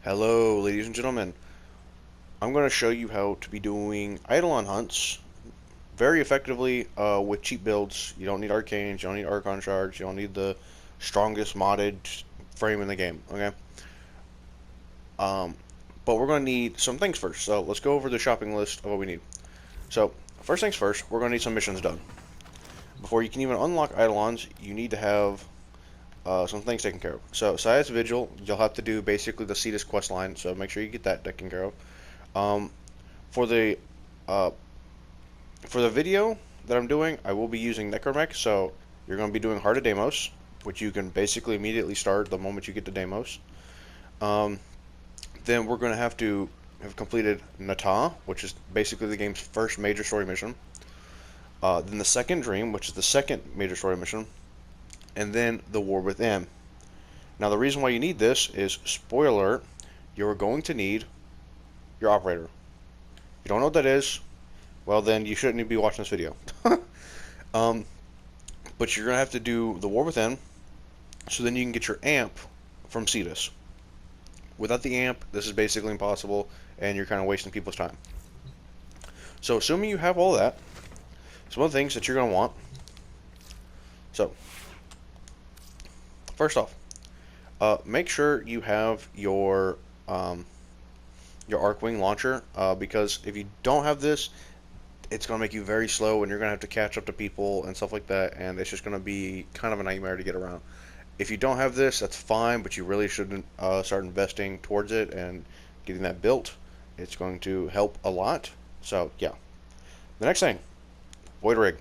Hello, ladies and gentlemen. I'm going to show you how to be doing Eidolon hunts very effectively with cheap builds. You don't need Arcanes, you don't need Archon shards, you don't need the strongest modded frame in the game, okay? Um, but we're going to need some things first. So let's go over the shopping list of what we need. So first things first, we're going to need some missions done. Before you can even unlock Eidolons, you need to have some things taken care of. So Sias Vigil, you'll have to do basically the Cetus quest line, so make sure you get that taken care of. Um, for the uh, for the video that I'm doing, I will be using Necramech, so you're going to be doing Heart of Deimos, which you can basically immediately start the moment you get to Deimos. Um, then we're going to have completed Nata, which is basically the game's first major story mission. Then the second Dream, which is the second major story mission. And then the War Within. Now the reason why you need this is, spoiler alert, you're going to need your operator. If you don't know what that is, well then you shouldn't even be watching this video. um, but you're going to have to do the War Within, so then you can get your amp from Cetus. Without the amp, this is basically impossible, and you're kind of wasting people's time. So assuming you have all that, some of the things that you're going to want. So, first off, make sure you have your Arcwing launcher, because if you don't have this, it's going to make you very slow, and you're going to have to catch up to people and stuff like that, and it's just going to be kind of a nightmare to get around. If you don't have this, that's fine, but you really shouldn't start investing towards it and getting that built. It's going to help a lot. So, yeah. The next thing, Void Rig.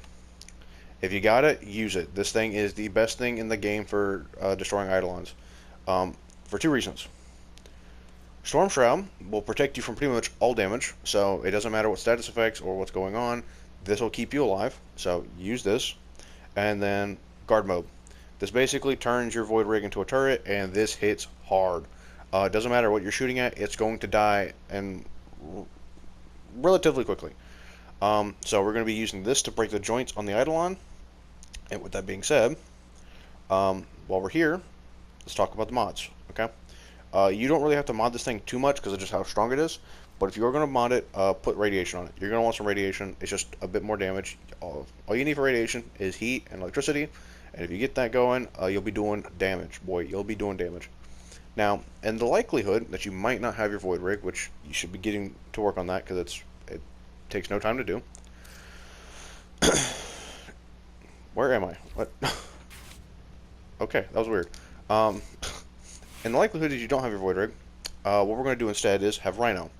If you got it, use it. This thing is the best thing in the game for destroying Eidolons. For two reasons. Storm Shroud will protect you from pretty much all damage, so it doesn't matter what status effects or what's going on. This will keep you alive, so use this. And then Guard Mode. This basically turns your Void Rig into a turret, and this hits hard. It doesn't matter what you're shooting at, it's going to die and relatively quickly. So we're going to be using this to break the joints on the Eidolon. And with that being said, while we're here, let's talk about the mods, okay? You don't really have to mod this thing too much because of just how strong it is, but if you're going to mod it, put radiation on it. You're going to want some radiation. It's just a bit more damage. All you need for radiation is heat and electricity, and if you get that going, you'll be doing damage. Boy, you'll be doing damage. Now, in the likelihood that you might not have your Void Rig, which you should be getting to work on that because it takes no time to do. Where am I? What? Okay, that was weird. In the likelihood that you don't have your Void Rig, what we're going to do instead is have Rhino.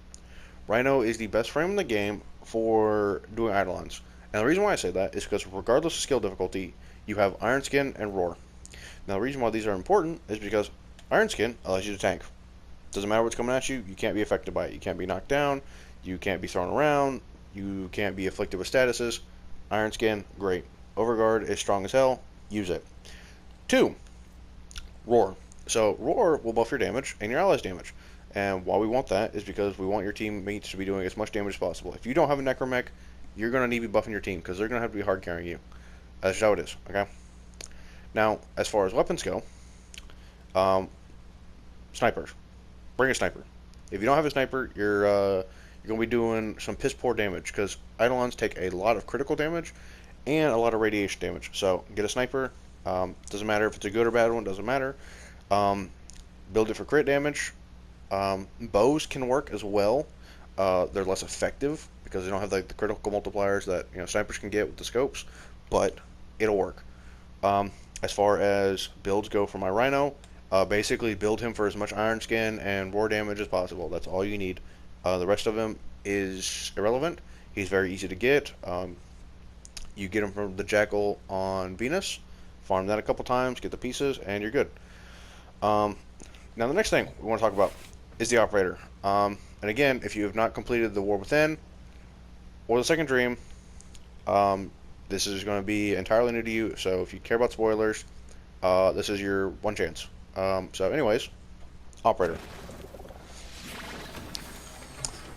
Rhino is the best frame in the game for doing Eidolons. And the reason why I say that is because regardless of skill difficulty, you have Iron Skin and Roar. Now the reason why these are important is because Iron Skin allows you to tank. Doesn't matter what's coming at you, you can't be affected by it. You can't be knocked down, you can't be thrown around, you can't be afflicted with statuses. Iron Skin, great. Overguard is strong as hell, use it. 2, Roar. So Roar will buff your damage and your allies' damage. And why we want that is because we want your teammates to be doing as much damage as possible. If you don't have a Necramech, you're going to need to be buffing your team because they're going to have to be hard carrying you. That's just how it is, okay? Now, as far as weapons go, snipers. Bring a sniper. If you don't have a sniper, you're going to be doing some piss poor damage because Eidolons take a lot of critical damage and a lot of radiation damage. So get a sniper. Doesn't matter if it's a good or bad one, doesn't matter. Build it for crit damage. Bows can work as well. They're less effective because they don't have like the critical multipliers that snipers can get with the scopes, but it'll work. As far as builds go for my Rhino, basically build him for as much Iron Skin and Roar damage as possible. That's all you need. The rest of him is irrelevant. He's very easy to get. You get him from the Jackal on Venus, farm that a couple times, get the pieces, and you're good. Now the next thing we want to talk about is the operator. And again, if you have not completed the War Within or the second Dream, this is going to be entirely new to you. So if you care about spoilers, this is your one chance. So anyways, operator.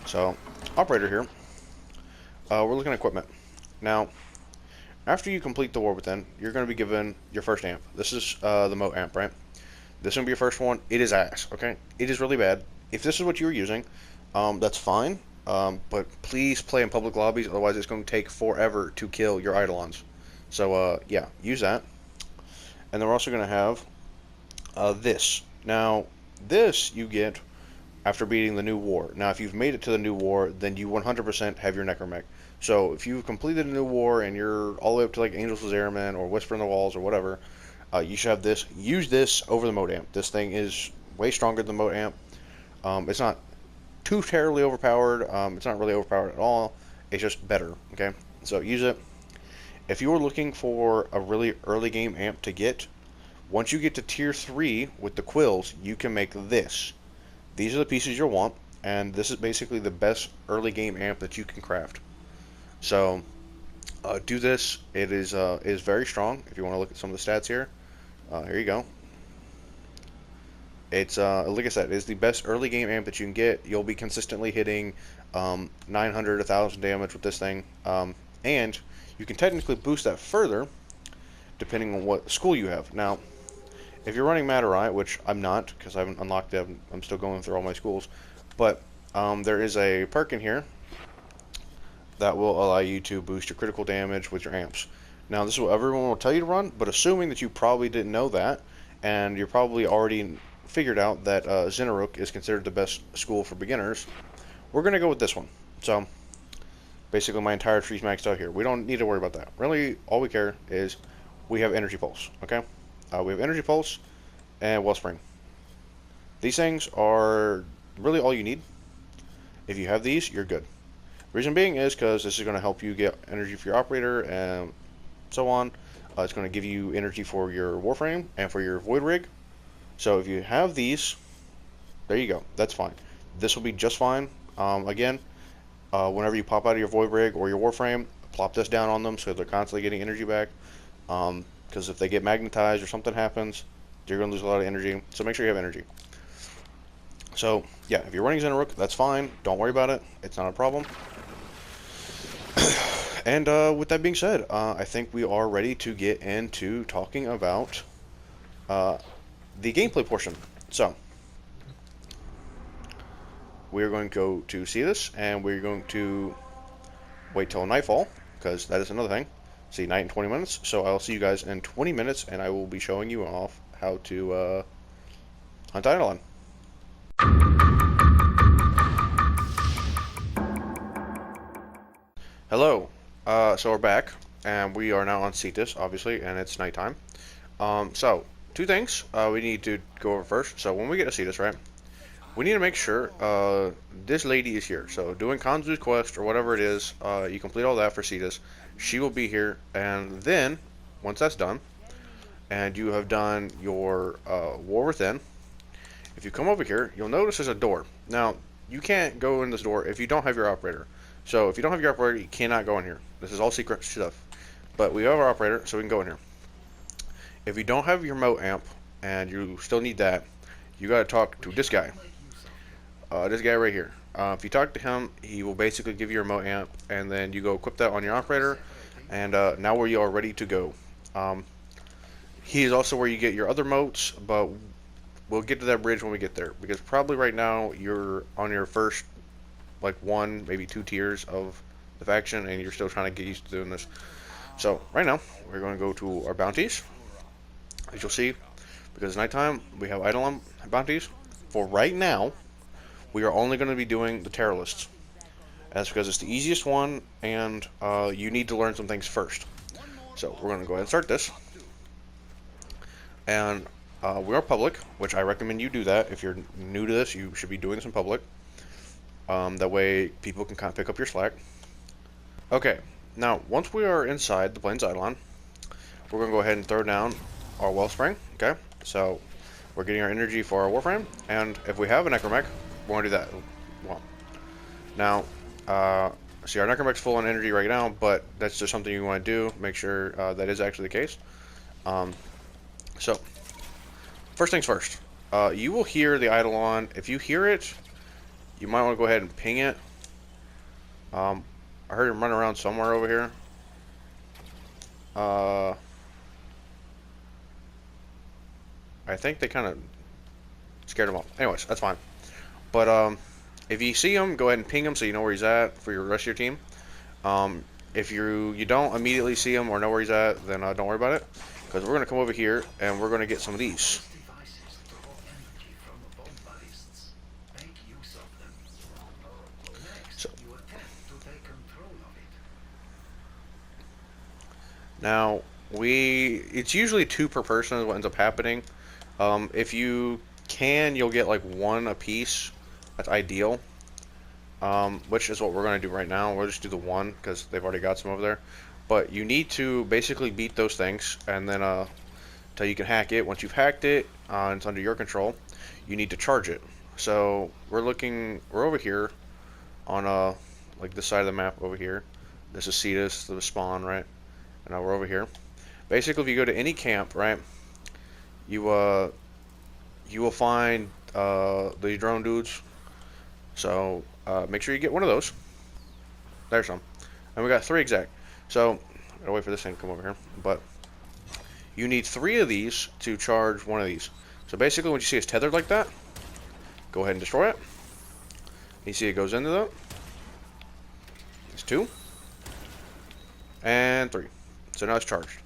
So operator here, we're looking at equipment. Now, after you complete the War Within, you're going to be given your first amp. This is the Moat amp, right? This is going to be your first one. It is ass, okay? It is really bad. if this is what you were using, that's fine. But please play in public lobbies, otherwise it's going to take forever to kill your Eidolons. So yeah, use that. And then we're also going to have this. Now, this you get after beating the new war. Now, if you've made it to the new war, then you 100% have your Necramech. So if you've completed a new war and you're all the way up to like Angels of Zariman or Whisper in the Walls or whatever, you should have this. Use this over the Mode Amp. This thing is way stronger than the Mode Amp. It's not too terribly overpowered. It's not really overpowered at all. It's just better. Okay, so use it. If you are looking for a really early game amp to get, once you get to tier 3 with the Quills, you can make this. These are the pieces you'll want, and this is basically the best early game amp that you can craft. So do this. It is very strong. If you want to look at some of the stats here, here you go. It's like I said, it's the best early game amp that you can get. You'll be consistently hitting 900, 1,000 damage with this thing, and you can technically boost that further depending on what school you have. Now, if you're running Madurai, which I'm not because I haven't unlocked it, I'm still going through all my schools, but there is a perk in here that will allow you to boost your critical damage with your amps. Now, this is what everyone will tell you to run, but assuming that you probably didn't know that, and you're probably already figured out that Zinaruk is considered the best school for beginners, we're going to go with this one. So, basically my entire tree's maxed out here. We don't need to worry about that. Really, all we care is we have Energy Pulse, okay? We have Energy Pulse and Wellspring. These things are really all you need. If you have these, you're good. Reason being is because this is going to help you get energy for your operator and so on. It's going to give you energy for your Warframe and for your Void Rig. So if you have these, there you go. That's fine. This will be just fine. Again, whenever you pop out of your Void Rig or your Warframe, plop this down on them so they're constantly getting energy back. Because if they get magnetized or something happens, you're going to lose a lot of energy. So make sure you have energy. So yeah, if you're running Zinaruk, that's fine. Don't worry about it. It's not a problem. And with that being said, I think we are ready to get into talking about the gameplay portion. So we're going to go to see this, and we're going to wait till nightfall, because that is another thing. See, night in 20 minutes. So I'll see you guys in 20 minutes, and I will be showing you off how to hunt Eidolon. Hello. So we're back, and we are now on Cetus, obviously, and it's nighttime. So, two things we need to go over first. So when we get to Cetus, right, we need to make sure this lady is here. So doing Kanzu's quest, or whatever it is, you complete all that for Cetus. She will be here, and then, once that's done, and you have done your War Within, if you come over here, you'll notice there's a door. Now, you can't go in this door if you don't have your operator. So if you don't have your operator, you cannot go in here. This is all secret stuff. But we have our operator, so we can go in here. If you don't have your moat amp, and you still need that, you gotta talk to this guy. This guy right here. If you talk to him, he will basically give you your moat amp, and then you go equip that on your operator, and now you are ready to go. He is also where you get your other moats, but we'll get to that bridge when we get there, because probably right now you're on your first, like, 1, maybe 2 tiers of the faction, and you're still trying to get used to doing this. So right now we're going to go to our bounties. As you'll see, because it's nighttime, we have Eidolon bounties. For right now, we are only going to be doing the terror lists. That's because it's the easiest one, and you need to learn some things first. So we're going to go ahead and start this. And we are public, which I recommend you do that. If you're new to this, you should be doing this in public. That way people can kind of pick up your slack. Okay, now once we are inside the Plains Eidolon, we're going to go ahead and throw down our Wellspring. Okay, so we're getting our energy for our Warframe, and if we have a Necramech, we're going to do that. Well, now, see, our Necramech's full on energy right now, but that's just something you want to do. Make sure that is actually the case. So, first things first. You will hear the Eidolon. If you hear it, you might want to go ahead and ping it. I heard him run around somewhere over here. I think they kind of scared him off. Anyways, that's fine. But if you see him, go ahead and ping him so you know where he's at for your rest of your team. If you don't immediately see him or know where he's at, then don't worry about it, because we're gonna come over here and we're gonna get some of these. So, now it's usually 2 per person is what ends up happening. If you can, you'll get like 1 a piece. That's ideal. Which is what we're going to do right now. We'll just do the 1 because they've already got some over there. But you need to basically beat those things, and then until you can hack it. Once you've hacked it, it's under your control. You need to charge it. So we're over here on like this side of the map over here. This is Cetus, the spawn, right? And now we're over here. Basically, if you go to any camp, right, you will find the drone dudes. So make sure you get 1 of those. There's some. And we got 3 exact. So I gotta wait for this thing to come over here. But you need 3 of these to charge 1 of these. So basically, when you see it's tethered like that, go ahead and destroy it. You see it goes into that. It's 2 and 3. So now it's charged.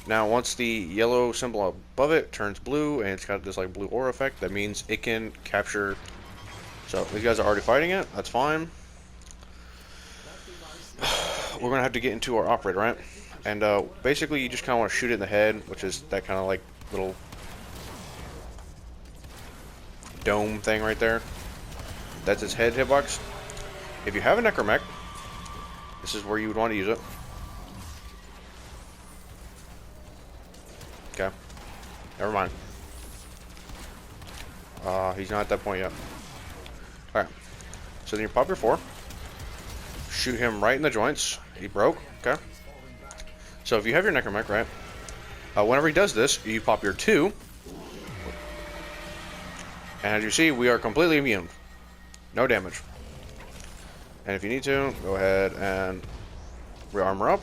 Now once the yellow symbol above it turns blue and it's got this like blue aura effect, that means it can capture. So these guys are already fighting it. That's fine. We're gonna have to get into our operator, right? And basically, you just kind of want to shoot it in the head, which is that kind of like little dome thing right there. That's its head hitbox. If you have a Necramech, this is where you would want to use it. Okay. Never mind. He's not at that point yet. Alright. So then you pop your 4. Shoot him right in the joints. He broke. Okay. So if you have your Necramech, right? Whenever he does this, you pop your 2. And as you see, we are completely immune. No damage. And if you need to, go ahead and re-armor up.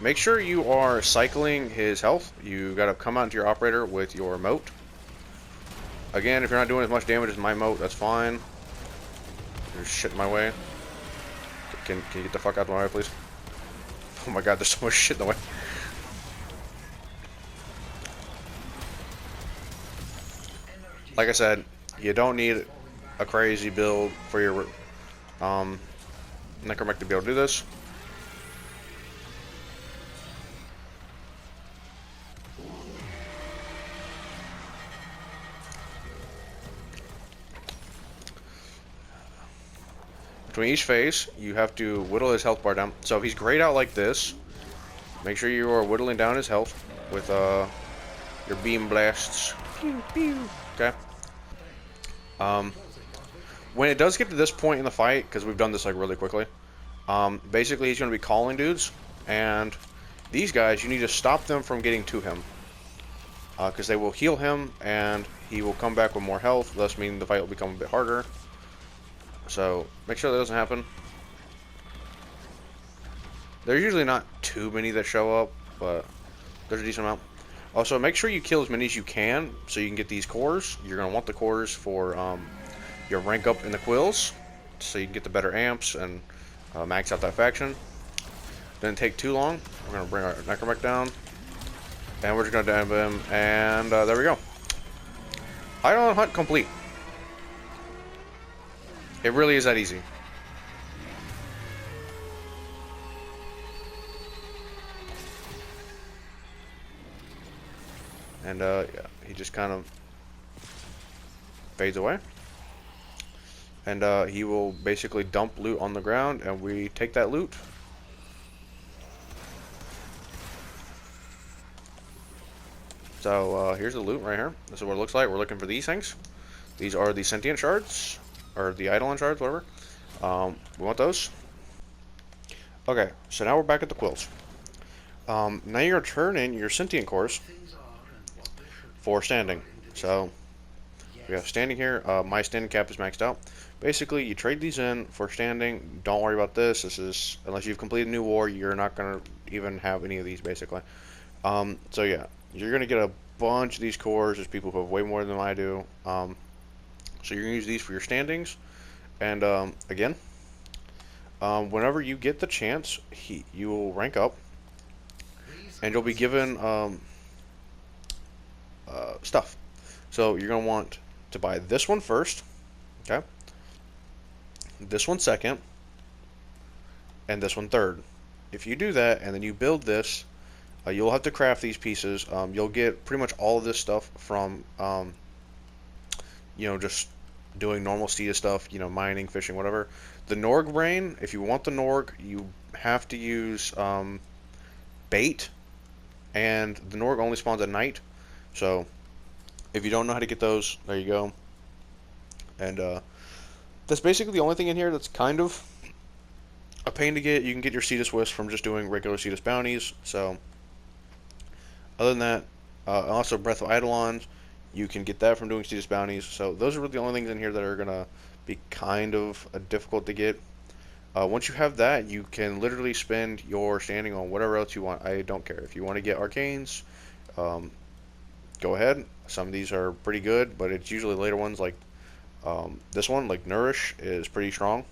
Make sure you are cycling his health. You gotta come out into your operator with your moat. Again, if you're not doing as much damage as my moat, that's fine. There's shit in my way. Can you get the fuck out of my way, please? Oh my god, there's so much shit in the way. Like I said, you don't need a crazy build for your Necramech to be able to do this. Between each phase, you have to whittle his health bar down. So if he's grayed out like this, make sure you are whittling down his health with your beam blasts. Pew, pew. Okay. When it does get to this point in the fight, because we've done this like really quickly, basically he's going to be calling dudes, and these guys, you need to stop them from getting to him, because they will heal him, and he will come back with more health, thus meaning the fight will become a bit harder. So make sure that doesn't happen. There's usually not too many that show up, but there's a decent amount. Also, make sure you kill as many as you can so you can get these cores. You're going to want the cores for your rank up in the Quills, so you can get the better amps and max out that faction. Didn't take too long. We're going to bring our Necramech down, and we're just going to dab him, and there we go. Eidolon hunt complete. It really is that easy. And yeah, he just kind of fades away. And he will basically dump loot on the ground, and we take that loot. So here's the loot right here. This is what it looks like. We're looking for these things. These are the sentient shards, or the Eidolon shards, whatever. We want those. Okay, so now we're back at the Quills. Now you're gonna turn in your sentient cores for standing. So we have standing here. My standing cap is maxed out. Basically, you trade these in for standing. Don't worry about this. This is, unless you've completed New War, you're not gonna even have any of these basically. So yeah, you're gonna get a bunch of these cores. There's people who have way more than I do. So you're gonna use these for your standings. And again, whenever you get the chance, you will rank up, and you'll be given stuff. So you're gonna want to buy this one first, okay? This one second, and this one third. If you do that, and then you build this, you'll have to craft these pieces. You'll get pretty much all of this stuff from, just doing normal Steeda stuff, mining, fishing, whatever. The Norg brain, if you want the Norg, you have to use bait, and the Norg only spawns at night. So if you don't know how to get those, there you go. And that's basically the only thing in here that's kind of a pain to get. You can get your Cetus Wisp from just doing regular Cetus bounties. So other than that, also Breath of Eidolons, you can get that from doing Cetus bounties. So those are really the only things in here that are gonna be kind of difficult to get. Once you have that, you can literally spend your standing on whatever else you want. I don't care. If you want to get Arcanes, go ahead. Some of these are pretty good, but it's usually later ones like this one, like Nourish, is pretty strong.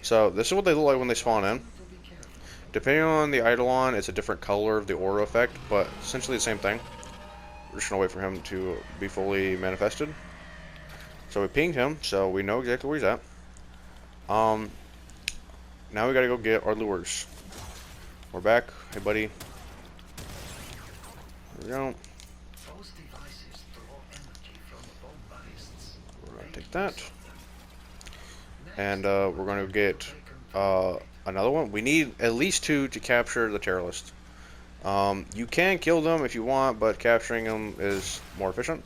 So this is what they look like when they spawn in. Depending on the Eidolon, it's a different color of the aura effect, but essentially the same thing. We're just gonna wait for him to be fully manifested. So we pinged him, so we know exactly where he's at. Now we gotta go get our lures. We're back. Hey, buddy. There we go. We're gonna take that, and we're gonna get another one. We need at least 2 to capture the Terrorist. You can kill them if you want, but capturing them is more efficient.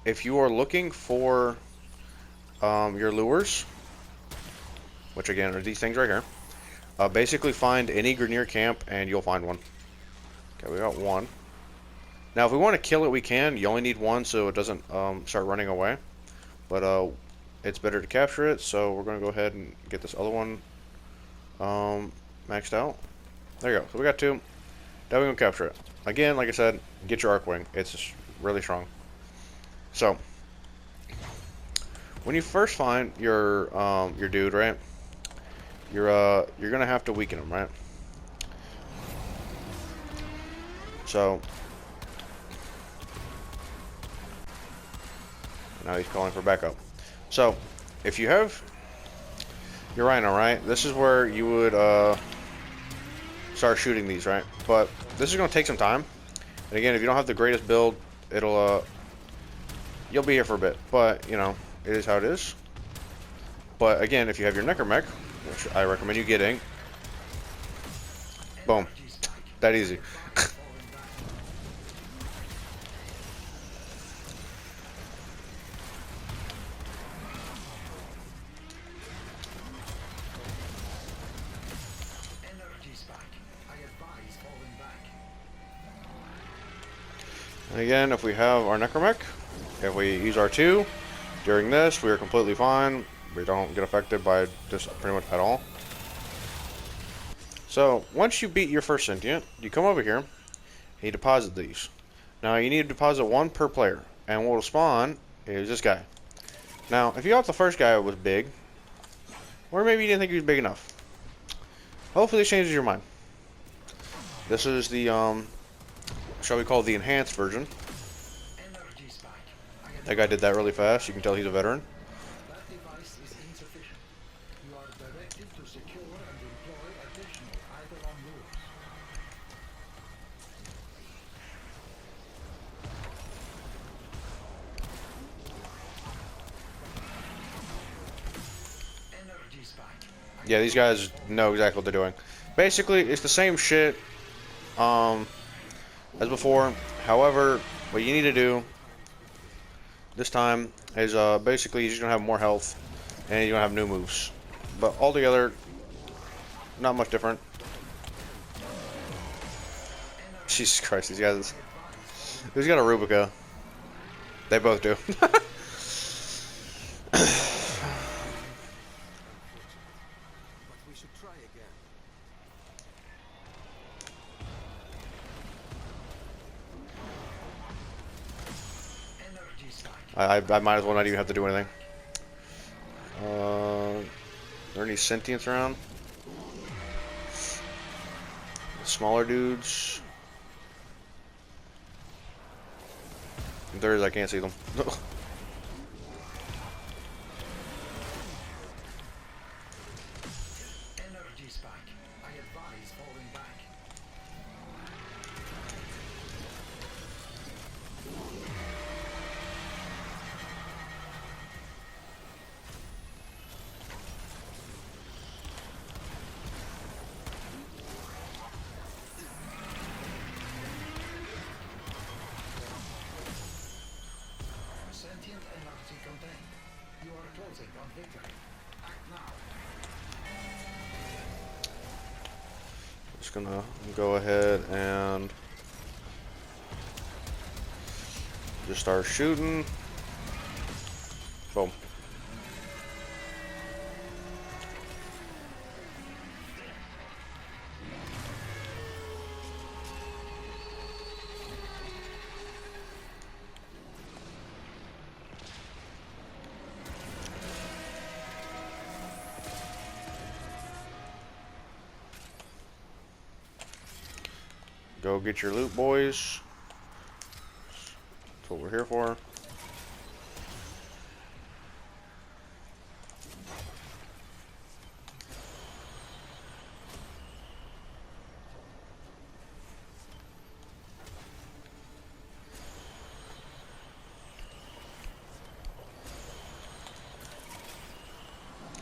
If you are looking for your lures, which again are these things right here, basically find any Grineer camp and you'll find one. Okay, we got one. Now if we want to kill it, we can. You only need one so it doesn't start running away. But it's better to capture it, so we're going to go ahead and get this other one maxed out. There you go. So we got 2. Now we're going to capture it. Again, like I said, get your Arc Wing. It's just really strong. So when you first find your dude, right? You're gonna have to weaken him, right? So now he's calling for backup. So if you have your Rhino, right? This is where you would start shooting these, right? But this is gonna take some time. And again, if you don't have the greatest build, it'll you'll be here for a bit. But it is how it is. But again, if you have your Necramech, which I recommend you getting, boom, that easy. And again, if we have our Necramech, if we use our 2 during this, we are completely fine. We don't get affected by this pretty much at all. So once you beat your first sentient, you come over here and you deposit these. Now you need to deposit 1 per player, and what will spawn is this guy. Now if you thought the first guy was big, or maybe you didn't think he was big enough, hopefully this changes your mind. This is the shall we call it the enhanced version. That guy did that really fast. You can tell he's a veteran. Yeah, these guys know exactly what they're doing. Basically, it's the same shit as before. However, what you need to do this time is basically you're just gonna have more health and you're gonna have new moves. But altogether, not much different. Jesus Christ, these guys. Who's got a Rubica? They both do. I might as well not even have to do anything. Are there any sentients around? Smaller dudes. If there is, I can't see them. Energy spike. I advise falling back. Sentient energy contained. You are closing on victory. Act now. Just gonna go ahead and just start shooting. Boom. Go get your loot, boys. That's what we're here for.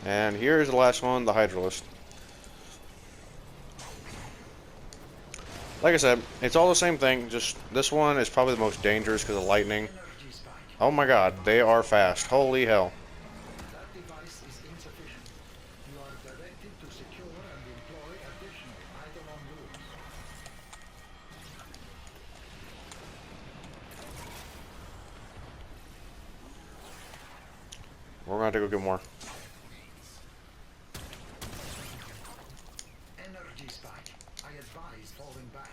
And here's the last one, the Hydralist. Like I said, it's all the same thing, just this one is probably the most dangerous because of lightning. Oh my god, they are fast. Holy hell. That device is insufficient. You are directed to secure and employ additional Eidolon rules. We're gonna have to go get more. Energy spike. I advise falling back.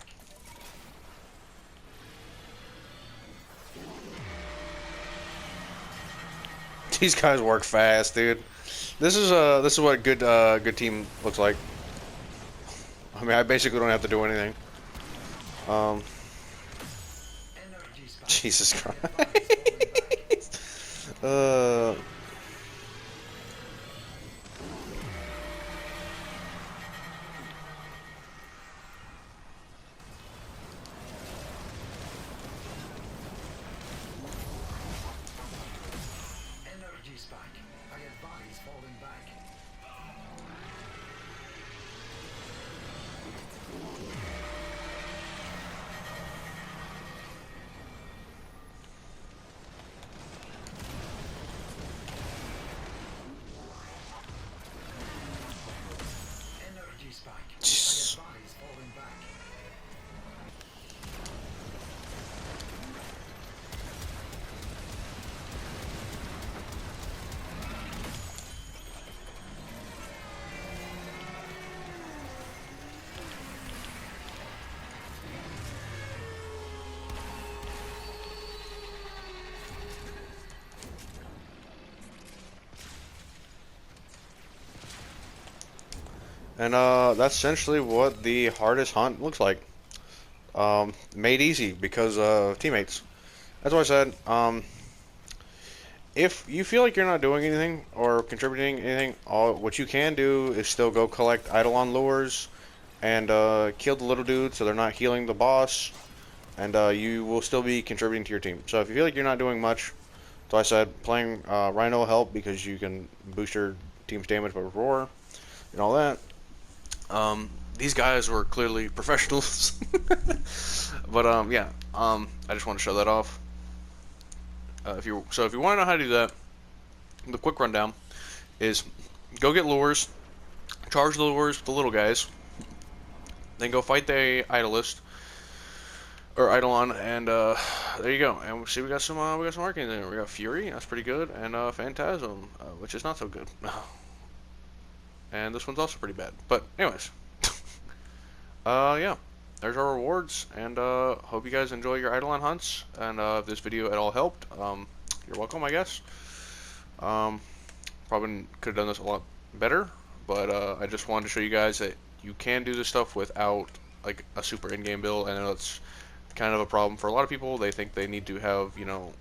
These guys work fast, dude. This is what a good team looks like. I mean, I basically don't have to do anything. Energy spike. Jesus I Christ. advise falling back. Energy spike. I advise falling back. Energy spike. I advise falling back. And that's essentially what the hardest hunt looks like. Made easy because of teammates. That's what I said. If you feel like you're not doing anything or contributing anything, what you can do is still go collect Eidolon lures and kill the little dude so they're not healing the boss, and you will still be contributing to your team. So if you feel like you're not doing much, so I said playing Rhino will help because you can boost your team's damage by roar and all that. These guys were clearly professionals, but yeah, I just want to show that off. If you want to know how to do that, the quick rundown is go get lures, charge the lures with the little guys, then go fight the Idolist, or Eidolon, and there you go. And we see we got some Arcanes in there. We got Fury, that's pretty good, and Phantasm, which is not so good. And this one's also pretty bad. But anyways, yeah, there's our rewards, and hope you guys enjoy your Eidolon hunts. And if this video at all helped, you're welcome, I guess. Probably could have done this a lot better, but I just wanted to show you guys that you can do this stuff without like a super in-game build. I know it's kind of a problem for a lot of people. They think they need to have, you know,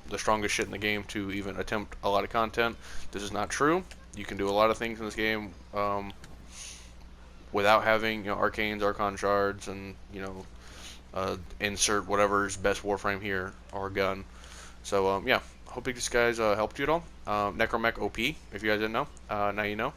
the strongest shit in the game to even attempt a lot of content. This is not true. You can do a lot of things in this game without having, you know, Arcanes, Archon shards, and, you know, insert whatever's best Warframe here or gun. So yeah, hope these guys helped you at all. Necramech OP, if you guys didn't know. Now you know.